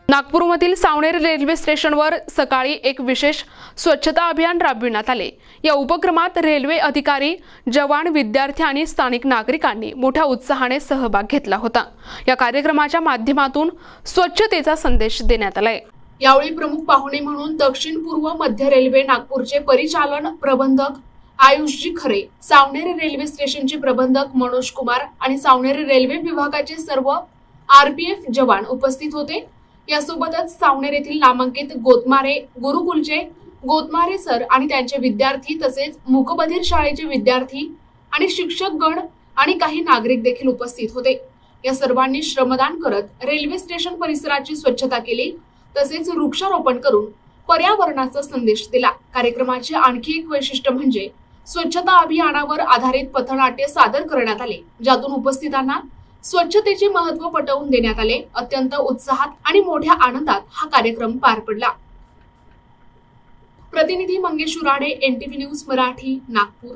नागपूरमधील सावनेर रेल्वे स्टेशनवर सकाळी एक विशेष स्वच्छता अभियान राबविण्यात आले। या उपक्रमात रेल्वे अधिकारी, जवान, विद्यार्थी आणि स्थानिक नागरिकांनी मोठ्या उत्साहाने सहभाग घेतला होता। या कार्यक्रमाच्या माध्यमातून स्वच्छतेचा संदेश देण्यात आला। यावेळी प्रमुख पाहुणे म्हणून दक्षिण पूर्व मध्य रेल्वे नागपूरचे परिचालन प्रबंधक आयुषजी खरे, सावनेर रेल्वे स्टेशनचे प्रबंधक मनोज कुमार आणि सावनेर रेल्वे विभागाचे सर्व आरपीएफ जवान उपस्थित होते। यासोबतच सावनेर येथील नामांकित गोतमारे गुरुकुलचे गोतमारे सर आणि त्यांचे विद्यार्थी, तसेच मूकबधीर शाळेचे विद्यार्थी आणि शिक्षक गण आणि काही नागरिक देखील उपस्थित होते। या सर्वांनी श्रमदान करत रेल्वे स्टेशन परिसराची स्वच्छता केली, तसेच वृक्षारोपण करून पर्यावरणाचा संदेश दिला। कार्यक्रमाचे आणखी एक वैशिष्ट्य म्हणजे स्वच्छता अभियानावर आधारित पथनाट्य सादर करण्यात आले, ज्यातून उपस्थितांना स्वच्छतेचे महत्त्व पटवून देण्यात आले। अत्यंत उत्साहात आणि मोठ्या आनंदात हा कार्यक्रम पार पडला। प्रतिनिधी मंगेश उराडे, NTV न्यूज मराठी, नागपूर।